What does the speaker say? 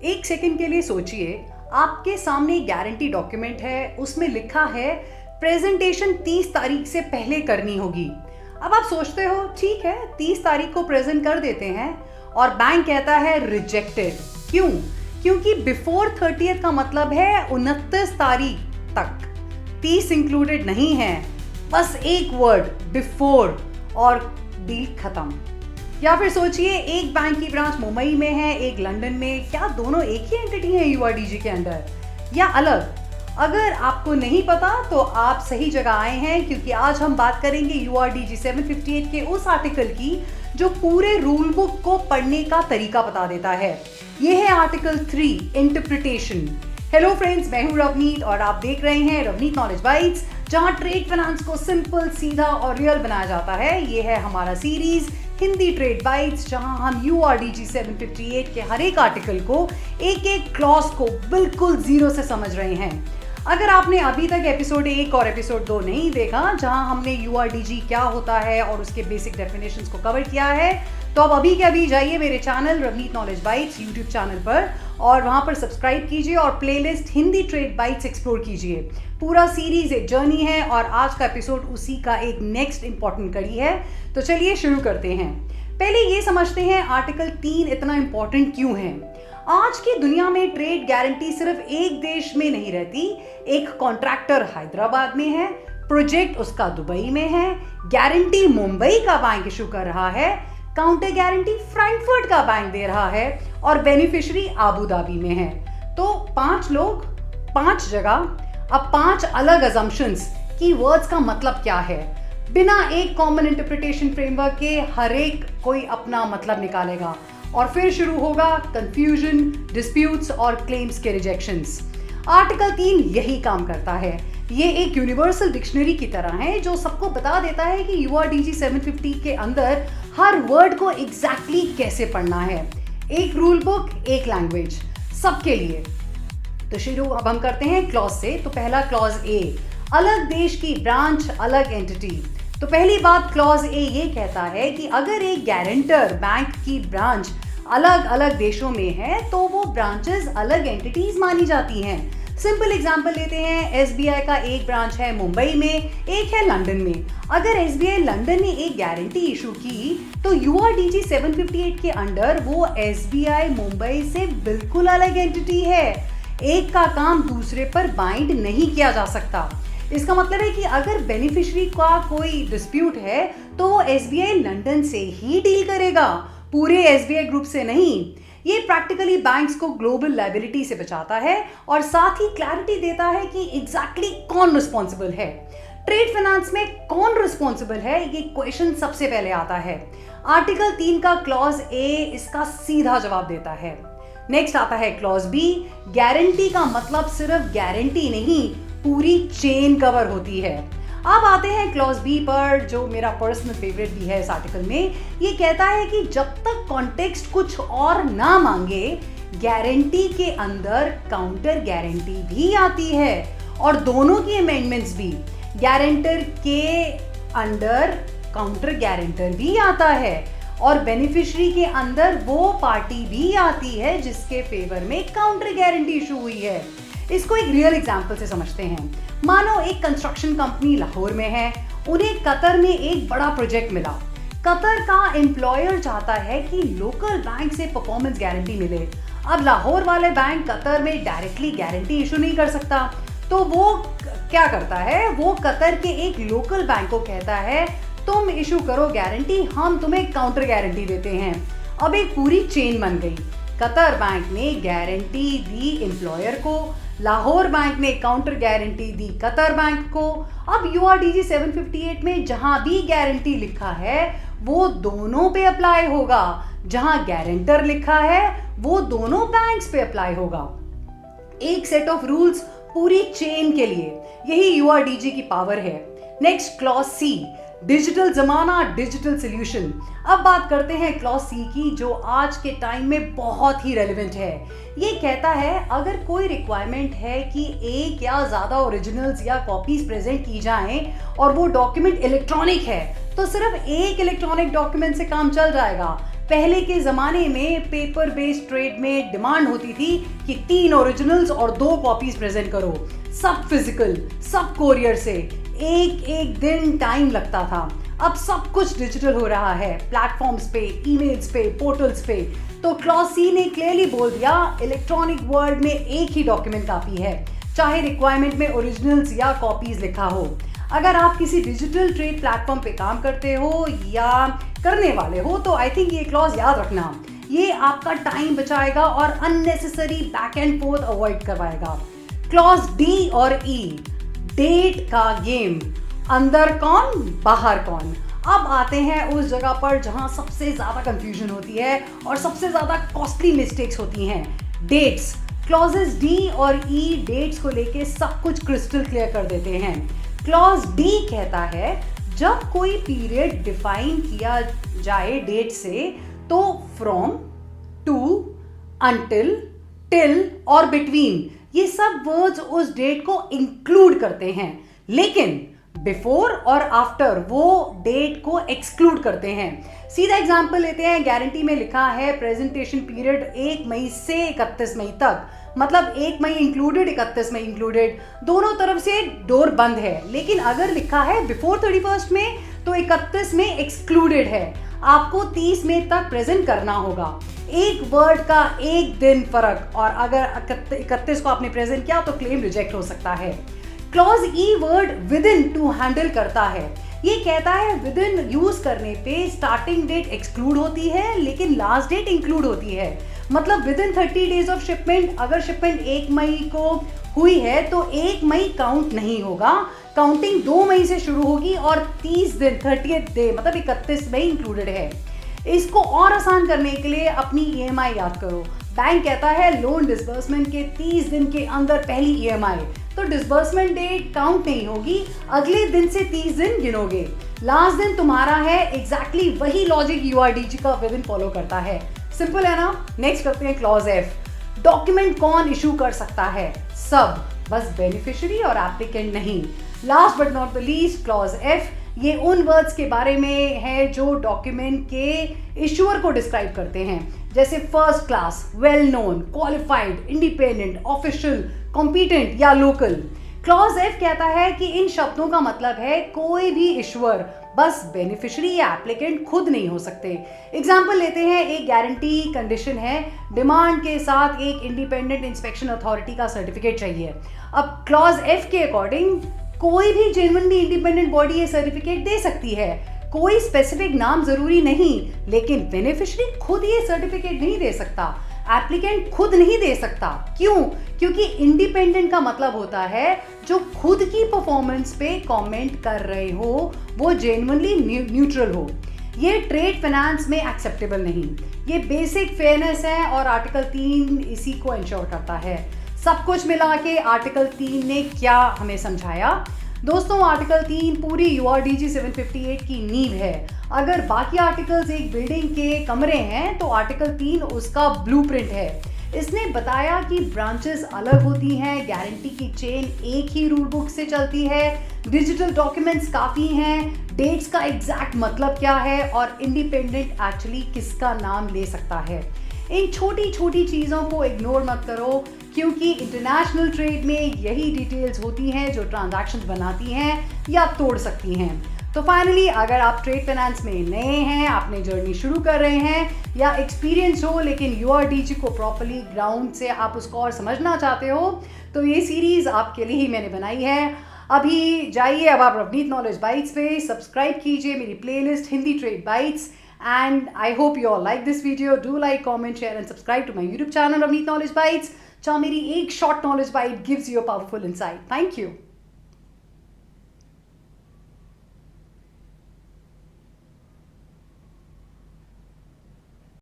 एक सेकंड के लिए सोचिए, आपके सामने गारंटी डॉक्यूमेंट है, उसमें लिखा है प्रेजेंटेशन 30 तारीख से पहले करनी होगी। अब आप सोचते हो ठीक है 30 तारीख को प्रेजेंट कर देते हैं, और बैंक कहता है रिजेक्टेड। क्यों? क्योंकि बिफोर 30th का मतलब है 29 तारीख तक, 30 इंक्लूडेड नहीं है, बस एक वर्ड बिफोर और डील खत्म। या फिर सोचिए एक बैंक की ब्रांच मुंबई में है, एक लंदन में, क्या दोनों एक ही एंटिटी है यूआरडीजी के अंडर या अलग? अगर आपको नहीं पता तो आप सही जगह आए हैं, क्योंकि आज हम बात करेंगे यूआरडीजी 758 के उस आर्टिकल की जो पूरे रूल बुक को पढ़ने का तरीका बता देता है। यह है आर्टिकल 3 इंटरप्रिटेशन। हेलो फ्रेंड्स, मैं हूं रवनीत और आप देख रहे हैं रवनीत नॉलेज बाइट्स, जहां ट्रेड फाइनेंस को सिंपल, सीधा और रियल बनाया जाता है। ये है हमारा सीरीज हिंदी ट्रेड बाइट्स, जहां हम यूआरडीजी 758 के हर एक आर्टिकल को, एक एक क्लॉज को बिल्कुल जीरो से समझ रहे हैं। अगर आपने अभी तक एपिसोड 1 और एपिसोड 2 नहीं देखा, जहां हमने यूआरडीजी क्या होता है और उसके बेसिक डेफिनेशंस को कवर किया है, तो अब अभी के अभी जाइए मेरे channel Ravneet knowledge bytes YouTube channel पर और वहां पर सब्सक्राइब कीजिए और playlist Hindi trade bytes explore कीजिए। पूरा सीरीज एक जर्नी है और आज का एपिसोड उसी का एक नेक्स्ट इंपॉर्टेंट कड़ी है। तो चलिए शुरू करते हैं। पहले ये समझते हैं आर्टिकल 3 इतना इंपॉर्टेंट क्यों है। आज की दुनिया में ट्रेड गारंटी सिर्फ एक देश में नहीं रहती। एक कॉन्ट्रैक्टर हैदराबाद में है, प्रोजेक्ट उसका दुबई में है, गारंटी मुंबई का बैंक इशू कर रहा है, काउंटर गारंटी फ्रैंकफर्ट का बैंक दे रहा है और बेनिफिशियरी आबू धाबी में है। तो 5 लोग, 5 जगह, अब 5 अलग अजम्पशंस की वर्ड्स का मतलब क्या है। बिना एक कॉमन इंटरप्रिटेशन फ्रेमवर्क के हर एक कोई अपना मतलब निकालेगा और फिर शुरू होगा कंफ्यूजन, डिस्प्यूट्स और क्लेम्स के रिजेक्शंस। आर्टिकल 3 यही काम करता है। ये एक यूनिवर्सल डिक्शनरी की तरह है जो सबको बता देता है कि यूआरडीजी 750 के अंदर हर वर्ड को एग्जैक्टली कैसे पढ़ना है। एक रूल बुक, एक लैंग्वेज, सबके लिए। तो शुरू अब हम करते हैं क्लॉज से। तो पहला क्लॉज ए, अलग देश की ब्रांच, अलग एंटिटी। तो पहली बात क्लॉज ए ये कहता है कि अगर एक गारंटर बैंक की ब्रांच अलग अलग देशों में है तो वो ब्रांचेस अलग एंटिटीज मानी जाती हैं। सिंपल एग्जांपल लेते हैं, एसबीआई का एक ब्रांच है मुंबई में, एक है लंदन में। अगर एसबीआई लंदन ने एक गारंटी इशू की तो यूआरडीजी 758 के अंडर वो एसबीआई मुंबई से बिल्कुल अलग एंटिटी है। एक का काम दूसरे पर बाइंड नहीं किया जा सकता। इसका मतलब है कि अगर बेनिफिशियरी का कोई डिस्प्यूट है तो वो एसबीआई लंदन से ही डील करेगा, पूरे एसबीआई ग्रुप से नहीं। ये प्रैक्टिकली बैंक्स को ग्लोबल लायबिलिटी से बचाता है और साथ ही क्लैरिटी देता है कि एग्जैक्टली कौन रिस्पॉन्सिबल है। ट्रेड फाइनेंस में कौन रिस्पॉन्सिबल है, ये क्वेश्चन सबसे पहले आता है। आर्टिकल 3 का क्लॉज ए इसका सीधा जवाब देता है। नेक्स्ट आता है क्लॉज बी। गारंटी का मतलब सिर्फ गारंटी नहीं, पूरी चेन कवर होती है। अब आते हैं क्लॉज बी पर, जो मेरा पर्सनल फेवरेट भी है इस आर्टिकल में। ये कहता है कि जब तक कॉन्टेक्स्ट कुछ और ना मांगे, गारंटी के अंदर काउंटर गारंटी भी आती है और दोनों की अमेंडमेंट्स भी। गारंटर के अंडर काउंटर गारंटर भी आता है और बेनिफिशियरी के अंदर वो पार्टी भी आती है जिसके फेवर में काउंटर गारंटी इशू हुई है। इसको एक रियल एग्जांपल से समझते हैं। मानो एक कंस्ट्रक्शन कंपनी लाहौर में है, उन्हें कतर में एक बड़ा प्रोजेक्ट मिला। कतर का एम्प्लॉयर चाहता है कि लोकल बैंक से परफॉर्मेंस गारंटी मिले। अब लाहौर वाले बैंक कतर में डायरेक्टली गारंटी इशू नहीं कर सकता, तो वो क्या करता है, वो कतर के एक लोकल बैंक को कहता है तुम इशू करो गारंटी, हम तुम्हें काउंटर गारंटी देते हैं। अब एक पूरी चेन बन गई। कतर बैंक ने गारंटी दी एम्प्लॉयर को, लाहौर बैंक ने काउंटर गारंटी दी कतर बैंक को। अब यूआरडीजी 758 में जहां भी गारंटी लिखा है वो दोनों पे अप्लाई होगा, जहां गारंटर लिखा है वो दोनों बैंक्स पे अप्लाई होगा। एक सेट ऑफ रूल्स पूरी चेन के लिए, यही यूआरडीजी की पावर है। नेक्स्ट क्लॉज सी, डिजिटल जमाना, डिजिटल सॉल्यूशन। अब बात करते हैं क्लॉज सी की, जो आज के टाइम में बहुत ही रेलेवेंट है। ये कहता है अगर कोई रिक्वायरमेंट है कि एक या ज्यादा ओरिजिनल्स या कॉपीज प्रेजेंट की जाएं और वो डॉक्यूमेंट इलेक्ट्रॉनिक है, तो सिर्फ एक इलेक्ट्रॉनिक डॉक्यूमेंट से काम चल जाएगा। पहले के ज़माने में पेपर बेस्ड ट्रेड में डिमांड होती थी कि 3 ओरिजिनल्स और 2 कॉपीज प्रेजेंट करो, सब फिजिकल, सब कोरियर से, एक एक दिन टाइम लगता था। अब सब कुछ डिजिटल हो रहा है, प्लेटफॉर्म्स पे, ईमेल्स पे, पोर्टल्स पे। तो क्लॉज सी ने क्लियरली बोल दिया इलेक्ट्रॉनिक वर्ल्ड में एक ही डॉक्यूमेंट काफी है, चाहे रिक्वायरमेंट में ओरिजिनल्स या कॉपीज लिखा हो। अगर आप किसी डिजिटल ट्रेड प्लेटफॉर्म पे काम करते हो या करने वाले हो तो आई थिंक ये क्लॉज याद रखना, ये आपका टाइम बचाएगा और unnecessary back and fourth avoid करवाएगा। क्लॉज डी और ई, डेट का गेम, अंदर कौन बाहर कौन। अब आते हैं उस जगह पर जहां सबसे ज्यादा कंफ्यूजन होती है और सबसे ज्यादा कॉस्टली मिस्टेक्स होती हैं, डेट्स। क्लॉजेस डी और ई डेट्स को लेके सब कुछ क्रिस्टल क्लियर कर देते हैं। क्लॉज डी कहता है जब कोई पीरियड डिफाइन किया जाए डेट से तो फ्रॉम, टू, अंटिल, टिल और बिटवीन, ये सब वर्ड्स उस डेट को इंक्लूड करते हैं, लेकिन बिफोर और आफ्टर वो डेट को एक्सक्लूड करते हैं। सीधा एग्जांपल लेते हैं, गारंटी में लिखा है प्रेजेंटेशन पीरियड 1 मई से 31 मई तक, मतलब 1 मई इंक्लूडेड 31 मई इंक्लूडेड, दोनों तरफ से डोर बंद है। लेकिन अगर लिखा है बिफोर 31 में तो 31 में एक्सक्लूडेड है, आपको 30 मई तक प्रेजेंट करना होगा। एक वर्ड का एक दिन फर्क, और अगर 31 को आपने प्रेजेंट किया तो क्लेम रिजेक्ट हो सकता है। Clause E word within to handle करता है, ये कहता है विद इन यूज करने पे स्टार्टिंग डेट एक्सक्लूड होती है लेकिन लास्ट डेट इंक्लूड होती है। मतलब with in 30 days of shipment, अगर शिपमेंट 1 मई को हुई है तो 1 मई काउंट नहीं होगा, काउंटिंग 2 मई से शुरू होगी और 30 दिन 30th डे मतलब 31 मई इंक्लूडेड है। इसको और आसान करने के लिए अपनी EMI याद करो। बैंक कहता है लोन डिसबर्समेंट के 30 दिन के अंदर पहली EMI, तो डिसबर्समेंट डेट काउंट नहीं होगी, अगले दिन से 30 दिन गिनोगे, लास्ट दिन तुम्हारा है। एग्जैक्टली वही लॉजिक URDG का विद इन फॉलो करता है। सिंपल है ना। नेक्स्ट करते हैं क्लॉज एफ। डॉक्यूमेंट कौन इशू कर सकता है? सब, बस बेनिफिशियरी और एप्लीकेंट नहीं। Last but not the least, clause F, ये उन वर्ड्स के बारे में है जो डॉक्यूमेंट के इशूअर को डिस्क्राइब करते हैं, जैसे first class, well known, qualified, independent, official, competent या लोकल। क्लॉज एफ कहता है कि इन शब्दों का मतलब है कोई भी इशूअर, बस बेनिफिशियरी या एप्लीकेंट खुद नहीं हो सकते। एग्जाम्पल लेते हैं, एक गारंटी कंडीशन है, डिमांड के साथ एक इंडिपेंडेंट इंस्पेक्शन अथॉरिटी का सर्टिफिकेट चाहिए। अब क्लॉज एफ के अकॉर्डिंग कोई भी जेन्युइनली इंडिपेंडेंट बॉडी ये सर्टिफिकेट दे सकती है, कोई स्पेसिफिक नाम जरूरी नहीं, लेकिन बेनिफिशियरी खुद ये सर्टिफिकेट नहीं दे सकता, एप्लीकेंट खुद नहीं दे सकता। क्यों? क्योंकि इंडिपेंडेंट का मतलब होता है जो खुद की परफॉर्मेंस पे कमेंट कर रहे हो वो जेन्युइनली न्यूट्रल हो। ये ट्रेड फाइनेंस में एक्सेप्टेबल नहीं, ये बेसिक फेयरनेस है और आर्टिकल 3 इसी को इंश्योर करता है। सब कुछ मिला के आर्टिकल 3 ने क्या हमें समझाया? दोस्तों, आर्टिकल 3 पूरी URDG 758 की नींव है। अगर बाकी आर्टिकल्स एक बिल्डिंग के कमरे हैं तो आर्टिकल 3 उसका ब्लूप्रिंट है। इसने बताया कि ब्रांचेस अलग होती हैं, गारंटी की चेन एक ही रूल बुक से चलती है, डिजिटल डॉक्यूमेंट्स काफ़ी हैं, डेट्स का एग्जैक्ट मतलब क्या है और इंडिपेंडेंट एक्चुअली किसका नाम ले सकता है। इन छोटी छोटी चीज़ों को इग्नोर मत करो, क्योंकि इंटरनेशनल ट्रेड में यही डिटेल्स होती हैं जो ट्रांजैक्शंस बनाती हैं या तोड़ सकती हैं। तो फाइनली, अगर आप ट्रेड फाइनेंस में नए हैं, आपने जर्नी शुरू कर रहे हैं या एक्सपीरियंस हो लेकिन URDG को प्रॉपर्ली ग्राउंड से आप उसको और समझना चाहते हो, तो ये सीरीज़ आपके लिए ही मैंने बनाई है। अभी जाइए, अब आप रवनीत नॉलेज बाइट्स पे सब्सक्राइब कीजिए मेरी playlist Hindi trade bytes. And I hope you all like this video. Do like, comment, share and subscribe to my YouTube channel Ravneet Knowledge Bites. जहाँ मेरी एक short knowledge bite gives you a powerful insight. Thank you.